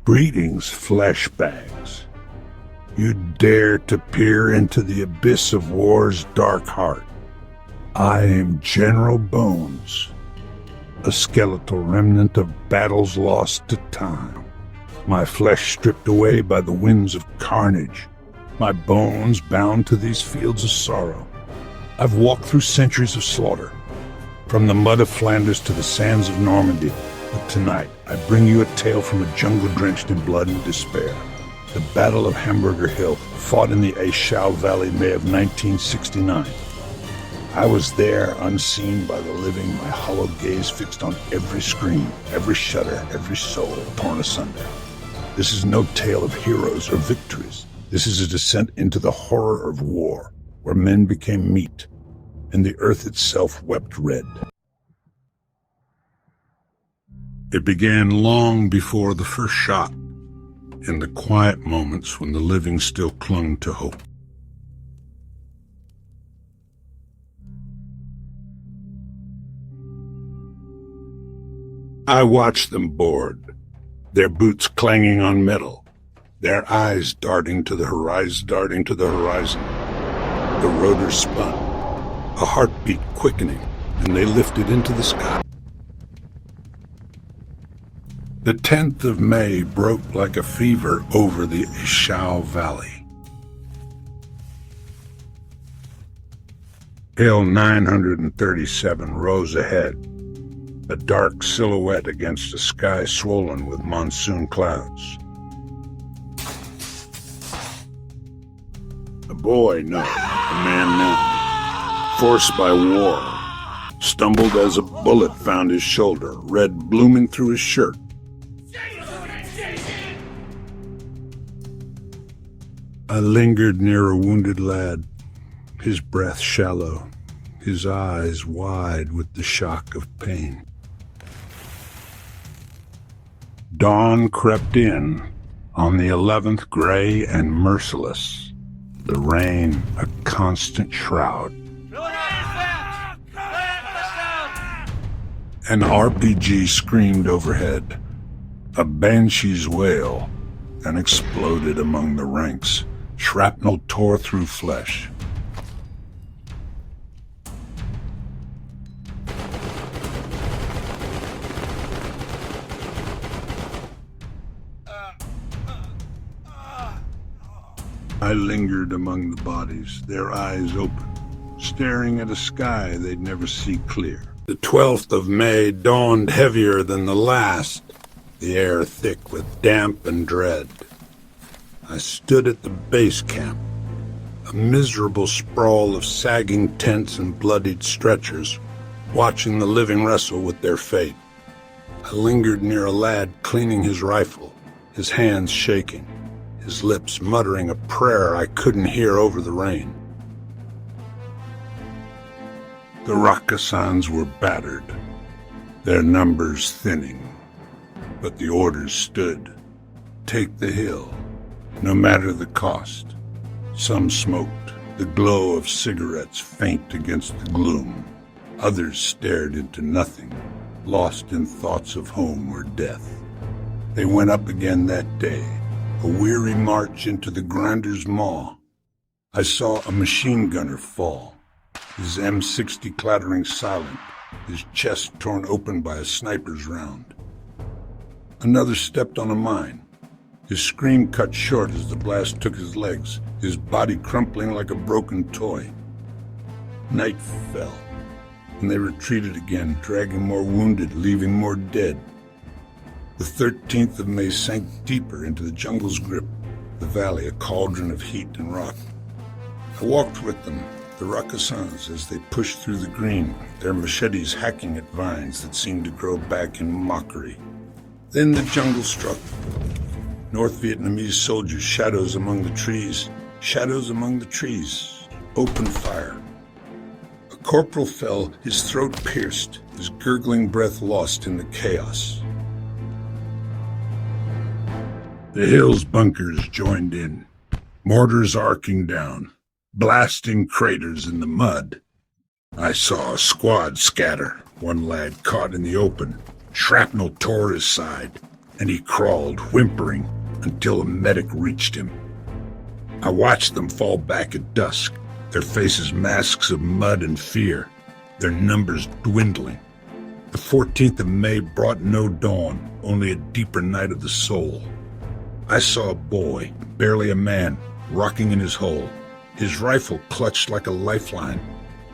Greetings, flesh bags. You dare to peer into the abyss of war's dark heart. I am General Bones, a skeletal remnant of battles lost to time. My flesh stripped away by the winds of carnage, my bones bound to these fields of sorrow. I've walked through centuries of slaughter, from the mud of Flanders to the sands of Normandy. But tonight, I bring you a tale from a jungle drenched in blood and despair. The Battle of Hamburger Hill, fought in the A Shau Valley, May of 1969. I was there, unseen by the living, my hollow gaze fixed on every scream, every shudder, every soul torn asunder. This is no tale of heroes or victories. This is a descent into the horror of war, where men became meat, and the earth itself wept red. It began long before the first shot, in the quiet moments when the living still clung to hope. I watched them board, their boots clanging on metal, their eyes darting to the horizon. The rotors spun, a heartbeat quickening, and they lifted into the sky. The 10th of May broke like a fever over the A Shau Valley. Hill 937 rose ahead, a dark silhouette against a sky swollen with monsoon clouds. A boy, no, a man now, forced by war, stumbled as a bullet found his shoulder, red blooming through his shirt. I lingered near a wounded lad, his breath shallow, his eyes wide with the shock of pain. Dawn crept in on the 11th, gray and merciless, the rain a constant shroud. An RPG screamed overhead, a banshee's wail, and exploded among the ranks. Shrapnel tore through flesh. I lingered among the bodies, their eyes open, staring at a sky they'd never see clear. The 12th of May dawned heavier than the last, the air thick with damp and dread. I stood at the base camp, a miserable sprawl of sagging tents and bloodied stretchers, watching the living wrestle with their fate. I lingered near a lad cleaning his rifle, his hands shaking, his lips muttering a prayer I couldn't hear over the rain. The Rakkasans were battered, their numbers thinning, but the orders stood. Take the hill, no matter the cost. Some smoked, the glow of cigarettes faint against the gloom. Others stared into nothing, lost in thoughts of home or death. They went up again that day, a weary march into the grinder's maw. I saw a machine gunner fall, his M60 clattering silent, his chest torn open by a sniper's round. Another stepped on a mine, his scream cut short as the blast took his legs, his body crumpling like a broken toy. Night fell, and they retreated again, dragging more wounded, leaving more dead. The 13th of May sank deeper into the jungle's grip, the valley a cauldron of heat and rock. I walked with them, the Rakkasans, as they pushed through the green, their machetes hacking at vines that seemed to grow back in mockery. Then the jungle struck. North Vietnamese soldiers, shadows among the trees, open fire. A corporal fell, his throat pierced, his gurgling breath lost in the chaos. The hill's bunkers joined in, mortars arcing down, blasting craters in the mud. I saw a squad scatter, one lad caught in the open. Shrapnel tore his side. and he crawled, whimpering, until a medic reached him. I watched them fall back at dusk, their faces masks of mud and fear, their numbers dwindling. The 14th of May brought no dawn, only a deeper night of the soul. I saw a boy, barely a man, rocking in his hole, his rifle clutched like a lifeline,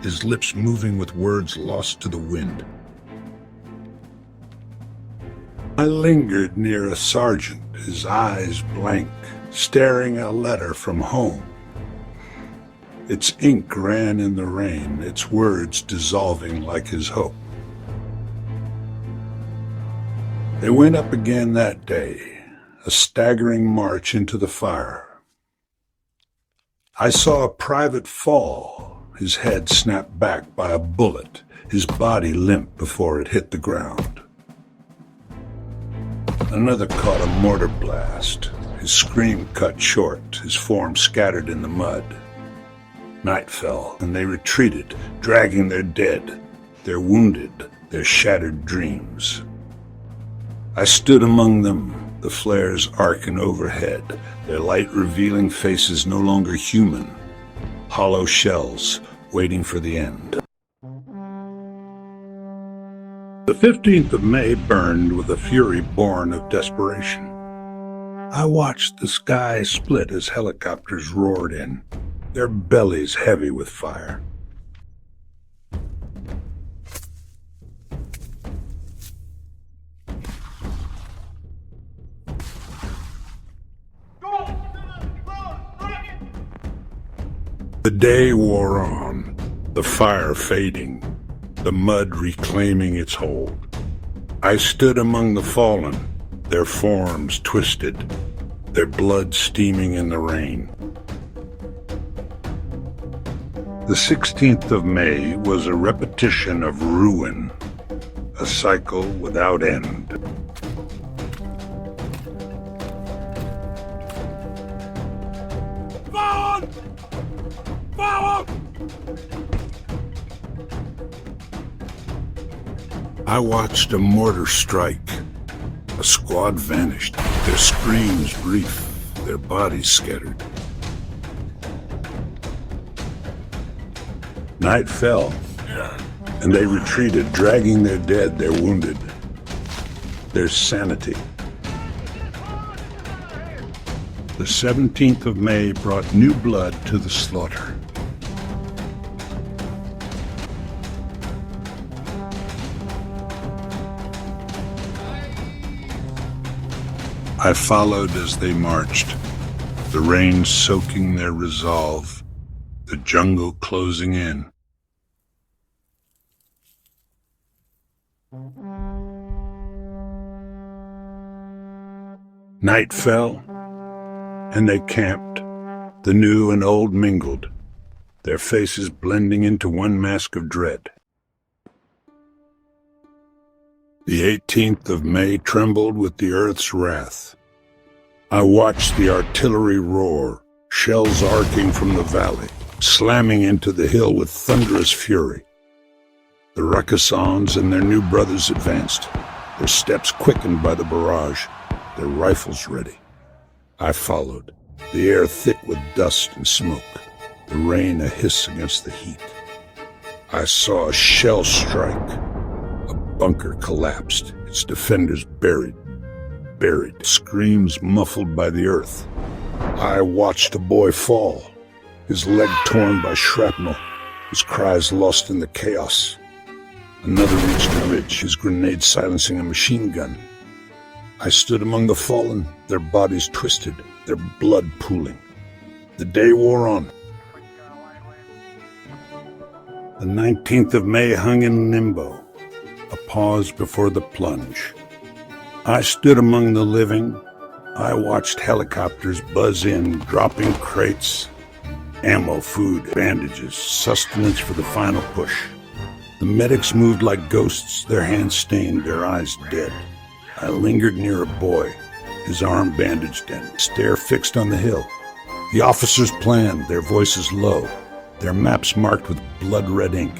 his lips moving with words lost to the wind. I lingered near a sergeant, his eyes blank, staring at a letter from home. Its ink ran in the rain, its words dissolving like his hope. They went up again that day, a staggering march into the fire. I saw a private fall, his head snapped back by a bullet, his body limp before it hit the ground. Another caught a mortar blast, his scream cut short, his form scattered in the mud. Night fell, and they retreated, dragging their dead, their wounded, their shattered dreams. I stood among them, the flares arcing overhead, their light revealing faces no longer human, hollow shells waiting for the end. The 15th of May burned with a fury born of desperation. I watched the sky split as helicopters roared in, their bellies heavy with fire. The day wore on, the fire fading, the mud reclaiming its hold. I stood among the fallen, their forms twisted, their blood steaming in the rain. The 16th of May was a repetition of ruin, a cycle without end. I watched a mortar strike. A squad vanished, their screams brief, their bodies scattered. Night fell, and they retreated, dragging their dead, their wounded, their sanity. The 17th of May brought new blood to the slaughter. I followed as they marched, the rain soaking their resolve, the jungle closing in. Night fell, and they camped, the new and old mingled, their faces blending into one mask of dread. The 18th of May trembled with the earth's wrath. I watched the artillery roar, shells arcing from the valley, slamming into the hill with thunderous fury. The Rakkasans and their new brothers advanced, their steps quickened by the barrage, their rifles ready. I followed, the air thick with dust and smoke, the rain a hiss against the heat. I saw a shell strike. A bunker collapsed, its defenders buried, screams muffled by the earth. I watched a boy fall, his leg torn by shrapnel, his cries lost in the chaos. Another reached the ridge, his grenade silencing a machine gun. I stood among the fallen, their bodies twisted, their blood pooling. The day wore on. The 19th of May hung in limbo, a pause before the plunge. I stood among the living. I watched helicopters buzz in, dropping crates, ammo, food, bandages, sustenance for the final push. The medics moved like ghosts, their hands stained, their eyes dead. I lingered near a boy, his arm bandaged and stare fixed on the hill. The officers planned, their voices low, their maps marked with blood-red ink.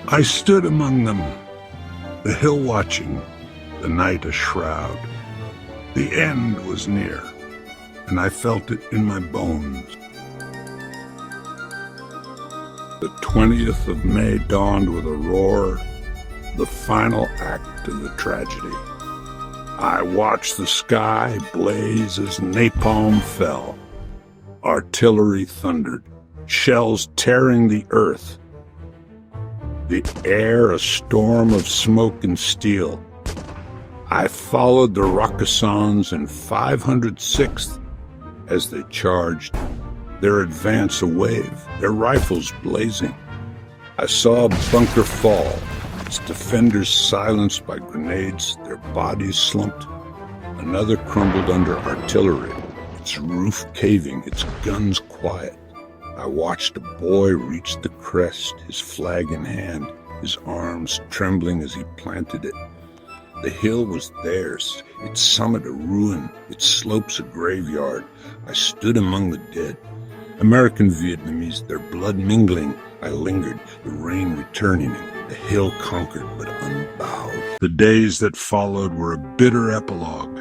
I stood among them, The hill watching, the night a shroud. The end was near, and I felt it in my bones. The 20th of May dawned with a roar, the final act of the tragedy. I watched the sky blaze as napalm fell. Artillery thundered, shells tearing the earth. The air a storm of smoke and steel. I followed the Rakkasans in 506th as they charged, their advance a wave, their rifles blazing. I saw a bunker fall, its defenders silenced by grenades, their bodies slumped. Another crumbled under artillery, its roof caving, its guns quiet. I watched a boy reach the crest, his flag in hand, his arms trembling as he planted it. The hill was theirs, its summit a ruin, its slopes a graveyard. I stood among the dead. American Vietnamese, their blood mingling. I lingered, the rain returning, the hill conquered but unbowed. The days that followed were a bitter epilogue.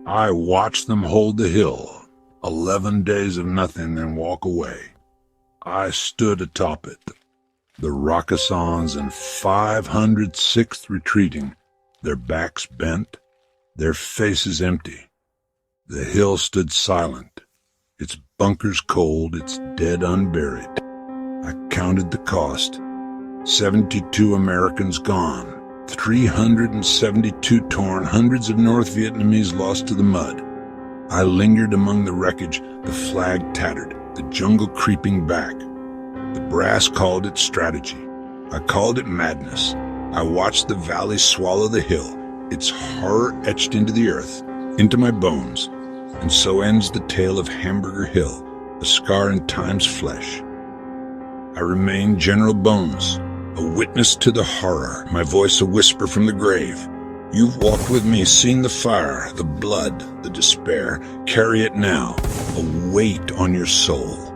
I watched them hold the hill, 11 days of nothing, then walk away. I stood atop it, the Rakkasans in 506th retreating, their backs bent, their faces empty. The hill stood silent, its bunkers cold, its dead unburied. I counted the cost. 72 Americans gone, 372 torn, hundreds of North Vietnamese lost to the mud. I lingered among the wreckage, the flag tattered, the jungle creeping back. The brass called it strategy. I called it madness. I watched the valley swallow the hill, its horror etched into the earth, into my bones. And so ends the tale of Hamburger Hill, a scar in time's flesh. I remain General Bones, a witness to the horror, my voice a whisper from the grave. You've walked with me, seen the fire, the blood, the despair. Carry it now, a weight on your soul.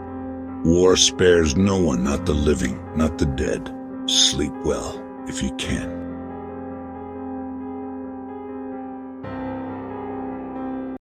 War spares no one, not the living, not the dead. Sleep well, if you can.